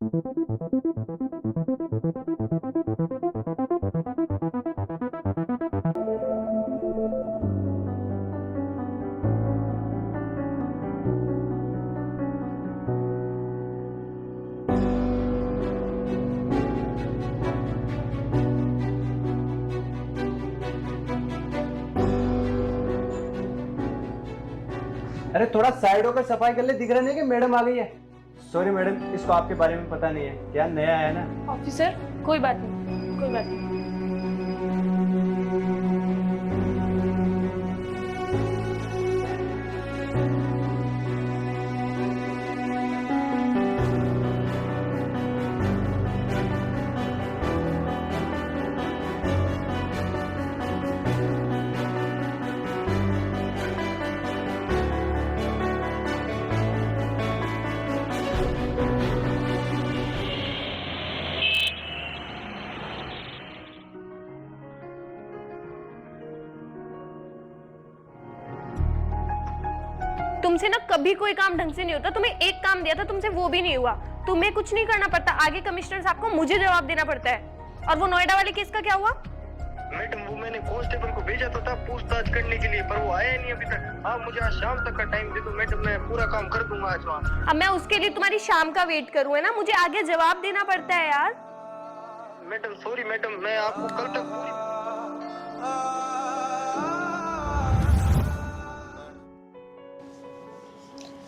अरे थोड़ा साइड होकर सफाई कर ले, दिख रहा नहीं कि मैडम आ गई है। सॉरी मैडम, इसको आपके बारे में पता नहीं है, क्या नया है ना। ऑफिसर कोई बात नहीं, कोई बात नहीं। तुमसे ना कभी कोई काम ढंग से नहीं होता। तुम्हें एक काम दिया था, तुमसे वो भी नहीं हुआ। तुम्हें कुछ नहीं करना पड़ता, आगे कमिश्नर साहब को मुझे जवाब देना पड़ता है। और वो नोएडा वाले केस का क्या हुआ? मैडम वो मैंने कांस्टेबल को भेजा तो था पूछताछ करने के लिए, पर वो आया नहीं अभी तक। आप मुझे आज शाम तक का टाइम दे दो मैडम, मैं पूरा काम कर दूंगा आज वहाँ। अब मैं उसके लिए तुम्हारी शाम का वेट करूँ है ना? मुझे आगे जवाब देना पड़ता है यार। मैडम सॉरी मैडम, मैं आपको कल तक पूरी।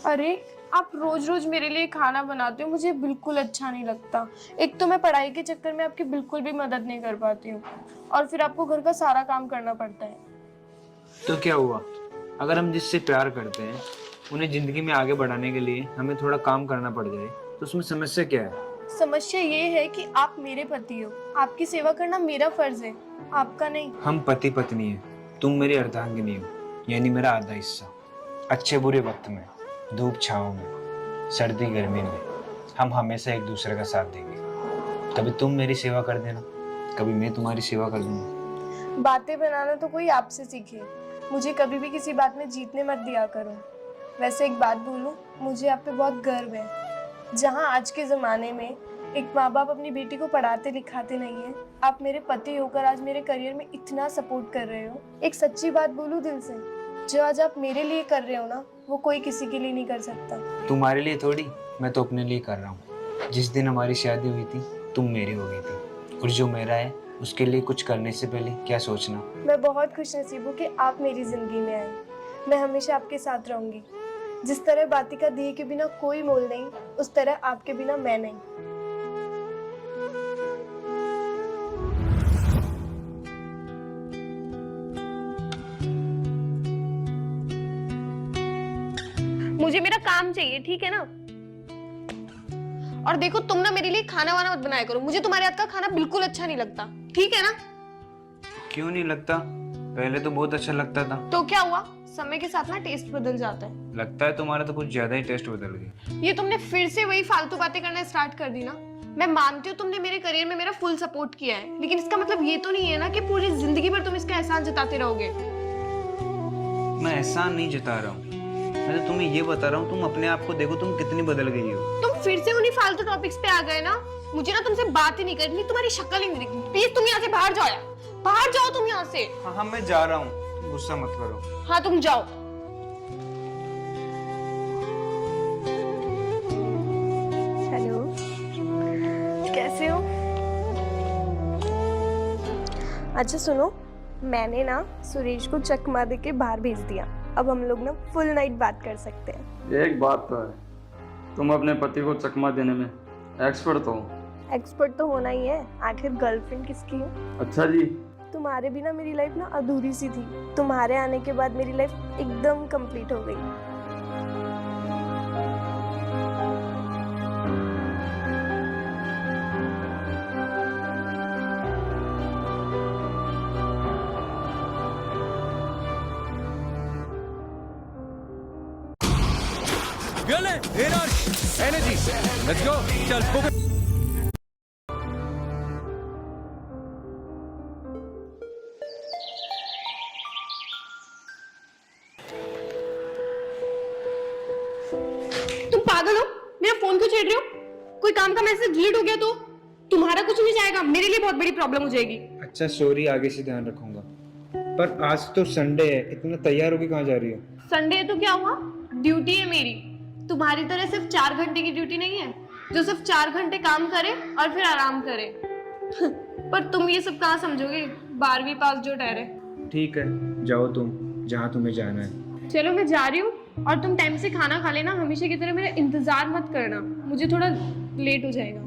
अरे आप रोज रोज मेरे लिए खाना बनाते हो, मुझे बिल्कुल अच्छा नहीं लगता। एक तो मैं पढ़ाई के चक्कर में आपकी बिल्कुल भी मदद नहीं कर पाती हूँ, और फिर आपको घर का सारा काम करना पड़ता है। तो क्या हुआ, अगर हम जिससे प्यार करते हैं उन्हें जिंदगी में आगे बढ़ाने के लिए हमें थोड़ा काम करना पड़ जाए तो उसमें समस्या क्या है? समस्या ये है कि आप मेरे पति हो, आपकी सेवा करना मेरा फर्ज है, आपका नहीं। हम पति पत्नी हैं, तुम मेरी अर्धांगिनी हो, यानी मेरा आधा हिस्सा। अच्छे बुरे वक्त में, धूप छाँव में, सर्दी गर्मी में हम हमेशा एक दूसरे का साथ देंगे। कभी तुम मेरी सेवा कर देना, कभी मैं तुम्हारी सेवा कर दूंगा। बातें बनाना तो कोई आपसे सीखे, मुझे कभी भी किसी बात में जीतने मत दिया करो। वैसे एक बात बोलूं, मुझे आप पे बहुत गर्व है। जहां आज के ज़माने में एक माँ बाप अपनी बेटी को पढ़ाते लिखाते नहीं है, आप मेरे पति होकर आज मेरे करियर में इतना सपोर्ट कर रहे हो। एक सच्ची बात बोलूं दिल से, जो आज आप मेरे लिए कर रहे हो ना, वो कोई किसी के लिए नहीं कर सकता। तुम्हारे लिए थोड़ी, मैं तो अपने लिए कर रहा हूँ। जिस दिन हमारी शादी हुई थी तुम मेरी हो गई थी, और जो मेरा है उसके लिए कुछ करने से पहले क्या सोचना। मैं बहुत खुशनसीब हूँ कि आप मेरी जिंदगी में आए। मैं हमेशा आपके साथ रहूंगी। जिस तरह बातिका दिए के बिना कोई मोल नहीं, उस तरह आपके बिना मैं नहीं। मुझे मेरा काम चाहिए, ठीक है ना? और देखो तुम ना मेरे लिए खाना वाना मत बनाया करो, मुझे तुम्हारे हाथ का खाना बिल्कुल अच्छा नहीं लगता, ठीक है ना? क्यों नहीं लगता? पहले तो बहुत अच्छा लगता था। तो क्या हुआ, समय के साथ ना टेस्ट बदल जाता है। लगता है तुम्हारा तो कुछ ज्यादा ही टेस्ट बदल गया। ये तुमने फिर से वही फालतू बातें करना स्टार्ट कर दी ना। मैं मानती हूँ तुमने मेरे करियर में मेरा फुल सपोर्ट किया है, लेकिन इसका मतलब ये तो नहीं है ना कि पूरी जिंदगी भर तुम इसका एहसान जताते रहोगे। मैं एहसान नहीं जता रहा हूँ, मैं तो तुम्हें ये बता रहा हूँ, तुम अपने आप को देखो, तुम कितनी बदल गई हो। तुम फिर से उन्हीं फालतू टॉपिक्स पे आ गए ना। मुझे ना तुमसे बात ही नहीं करनी, तुम्हारी शक्ल ही नहीं दिखनी। प्लीज तुम यहाँ से बाहर जाओ यार, बाहर जाओ तुम यहाँ से। हाँ मैं जा रहा हूँ, तुम गुस्सा मत करो। हाँ तुम जाओ। हेलो, कैसे हो? अच्छा सुनो, मैंने ना सुरेश को चकमा दे के बाहर भेज दिया। अब हम लोग ना फुल नाइट बात कर सकते हैं। एक बात तो है, तुम अपने पति को चकमा देने में एक्सपर्ट तो हो। एक्सपर्ट तो होना ही है, आखिर गर्लफ्रेंड किसकी है? अच्छा जी। तुम्हारे बिना मेरी लाइफ ना अधूरी सी थी, तुम्हारे आने के बाद मेरी लाइफ एकदम कंप्लीट हो गई। Girl, energy. Let's go. चल focus. तुम पागल हो? मेरा फोन क्यों छेड़ रहे हो? कोई काम का मैसेज डिलीट हो गया तो तुम्हारा कुछ नहीं जाएगा, मेरे लिए बहुत बड़ी प्रॉब्लम हो जाएगी। अच्छा सॉरी, आगे से ध्यान रखूंगा। पर आज तो संडे है, इतना तैयार होके कहाँ जा रही हो? संडे है तो क्या हुआ, ड्यूटी है मेरी। तुम्हारी तरह सिर्फ 4 घंटे की ड्यूटी नहीं है जो सिर्फ 4 घंटे काम करे और फिर आराम करे। पर तुम ये सब कहाँ समझोगे, 12वीं पास जो ठहरे। ठीक है, जाओ तुम जहाँ तुम्हें जाना है। चलो मैं जा रही हूँ और तुम टाइम से खाना खा लेना, हमेशा की तरह मेरा इंतजार मत करना, मुझे थोड़ा लेट हो जाएगा।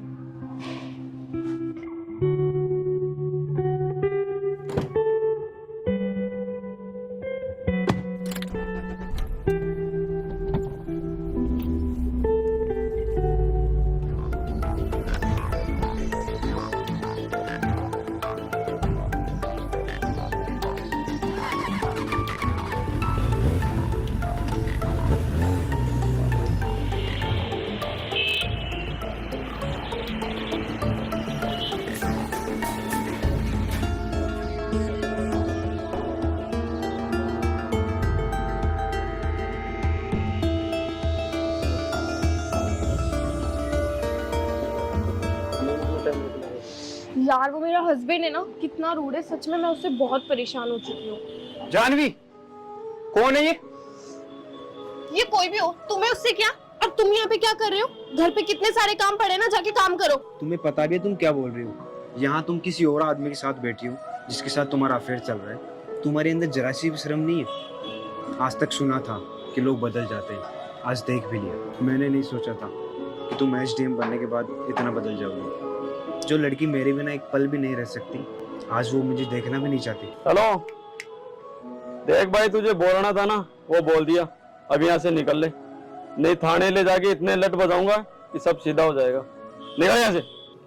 यार वो मेरा हस्बैंड है ना, कितना रूड है, सच में मैं उससे बहुत परेशान हो चुकी हूँ। जानवी, कौन है ये? ये कोई भी हो, तुम्हें उससे क्या, और तुम यहाँ पे क्या कर रहे हो? घर पे कितने सारे काम पड़े ना, जाके काम करो। तुम्हें पता भी है तुम क्या बोल रही हो? यहाँ तुम किसी और आदमी के साथ बैठी हो जिसके साथ तुम्हारा अफेयर चल रहा है। तुम्हारे अंदर जरा सी भी शर्म नहीं है? आज तक सुना था कि लोग बदल जाते हैं, आज देख भी लिया। मैंने नहीं सोचा था कि तुम एचडीएम बनने के बाद इतना बदल जाओगी। जो लड़की मेरे बिना एक पल भी नहीं रह सकती, आज वो मुझे देखना भी नहीं चाहती। हेलो, देख भाई, तुझे बोलना था ना, वो बोल दिया। अब यहाँ से निकल ले, नहीं थाने ले जाके इतने लट बजाऊंगा कि सब सीधा हो जाएगा। निकल यहाँ से।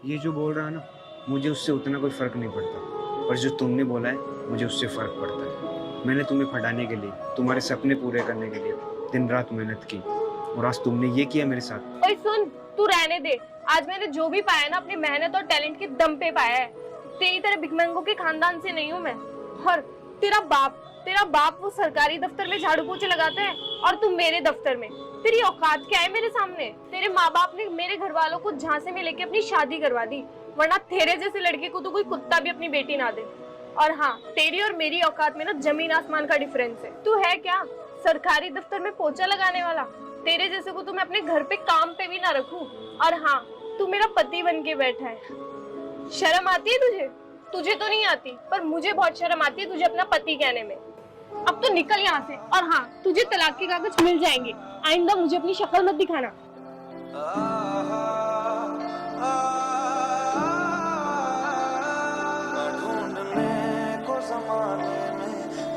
ये जो बोल रहा है ना, मुझे उससे उतना कोई फर्क नहीं पड़ता, पर जो तुमने बोला है मुझे उससे फर्क पड़ता है। मैंने तुम्हें फटाने के लिए, तुम्हारे सपने पूरे करने के लिए दिन रात मेहनत की, और आज तुमने ये किया मेरे साथ। ओए सुन, तू रहने दे। आज मैंने जो भी पाया ना, अपनी मेहनत और टैलेंट के दम पे पाया है। तेरी तरह भिखमंगों के खानदान से नहीं हूँ मैं। और तेरा बाप वो सरकारी दफ्तर में झाड़ू पोछे लगाता है और तू मेरे दफ्तर में। तेरी औकात क्या है मेरे सामने? तेरे माँ बाप ने मेरे घर वालों को झांसे में लेके अपनी शादी करवा दी, वरना तेरे जैसे लड़के को तो कोई कुत्ता भी अपनी बेटी ना दे। और हाँ, तेरी और मेरी औकात में ना जमीन आसमान का डिफरेंस है। तू है क्या सरकारी दफ्तर में पोछा लगाने वाला? तेरे जैसे को तो मैं अपने घर पे काम पे भी ना रखूं। और हाँ, तू मेरा पति बन के बैठा है। शर्म आती है तुझे? तुझे तो नहीं आती, पर मुझे बहुत शर्म आती है तुझे अपना पति कहने में। अब तो निकल यहाँ से। और हाँ, तुझे तलाक के कागज मिल जाएंगे, आइंदा मुझे अपनी शक्ल मत दिखाना।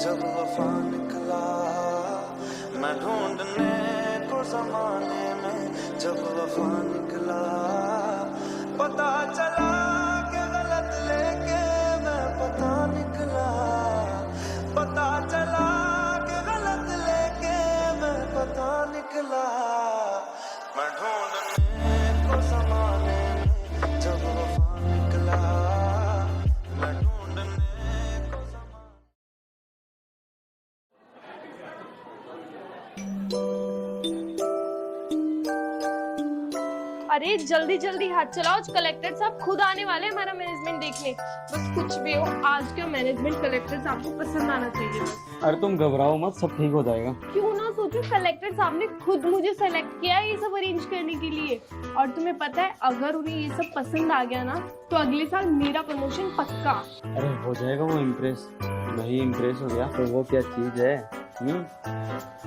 जब वफा निकला, मैं ढूंढने को ज़माने में जब वफा निकला, पता चला कि गलत लेके मैं पता निकला, पता चला कि गलत लेके मैं पता निकला, मैं ढूंढने को ज़माने में जब वफा निकला, मैं ढूंढने को अरे जल्दी जल्दी हाथ चलाओ, कलेक्टर साहब खुद आने वाले हैं हमारा मैनेजमेंट देखने। बस कुछ भी हो, आज का मैनेजमेंट कलेक्टर साहब को पसंद आना चाहिए बस। अरे तुम घबराओ मत, सब ठीक हो जाएगा। क्यों ना सोचो, कलेक्टर साहब ने खुद मुझे सेलेक्ट किया है ये सब अरेंज करने के लिए। और तुम्हें पता है, अगर उन्हें ये सब पसंद आ गया ना, तो अगले साल मेरा प्रमोशन पक्का। अरे हो जाएगा वो इम्प्रेस। नहीं इम्प्रेस हो गया तो वो क्या चीज है?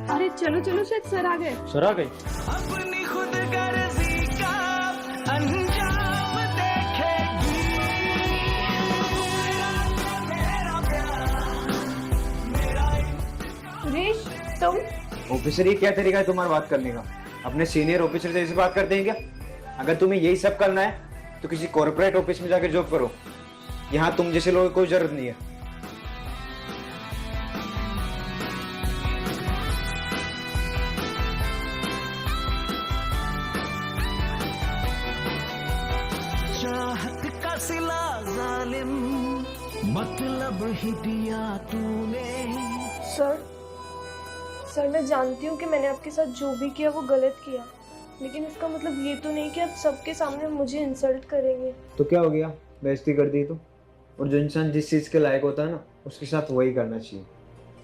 अरे चलो चलो, शायद सर आ गए। सर आ गए? अपनी खुद गर्जी का अंजाम देखेगी। सुरेश, तुम? ऑफिसर, ये क्या तरीका है तुम्हारा बात करने का? अपने सीनियर ऑफिसर से ऐसे बात करते हैं क्या? अगर तुम्हें यही सब करना है तो किसी कॉर्पोरेट ऑफिस में जाकर जॉब करो। यहाँ तुम जैसे लोगों की कोई जरूरत नहीं है। चाहत का सिला जालिम मतलब ही दिया तूने। सर, मैं जानती हूँ कि मैंने आपके साथ जो भी किया वो गलत किया, लेकिन इसका मतलब ये तो नहीं कि आप सबके सामने मुझे इंसल्ट करेंगे। तो क्या हो गया, बेइज्जती कर दी तो? और जो इंसान जिस चीज़ के लायक होता है ना, उसके साथ वही करना चाहिए।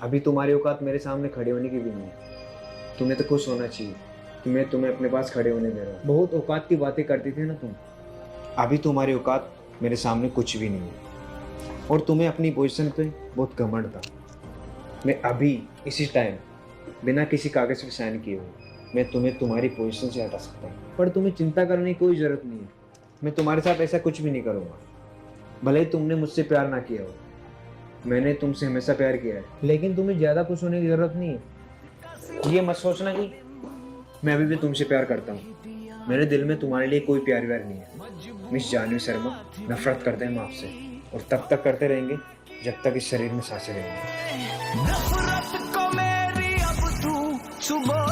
अभी तुम्हारी औकात मेरे सामने खड़े होने की भी नहीं है। तुम्हें तो खुश होना चाहिए कि मैं तुम्हें अपने पास खड़े होने दे रहा हूँ। बहुत औकात की बातें करती थी ना तुम, अभी तुम्हारी औकात मेरे सामने कुछ भी नहीं है। और तुम्हें अपनी पोजीशन पे बहुत घमंड था। मैं अभी इसी टाइम बिना किसी कागज़ पे साइन किए हुए मैं तुम्हें तुम्हारी पोजीशन से हटा सकता हूँ। पर तुम्हें चिंता करने की कोई ज़रूरत नहीं है। मैं तुम्हारे साथ ऐसा कुछ भी नहीं करूँगा। भले ही तुमने मुझसे प्यार ना किया हो, मैंने तुमसे हमेशा प्यार किया है। लेकिन तुम्हें ज़्यादा खुश होने की ज़रूरत नहीं है। ये मत सोचना कि मैं अभी भी तुमसे प्यार करता हूँ। मेरे दिल में तुम्हारे लिए कोई प्यार व्यार नहीं है। मिस जानवी शर्मा, नफरत करते हैं हम आपसे, और तब तक करते रहेंगे जब तक इस शरीर में सांसें रहेंगी। नफरत को मेरी अब तू सुबह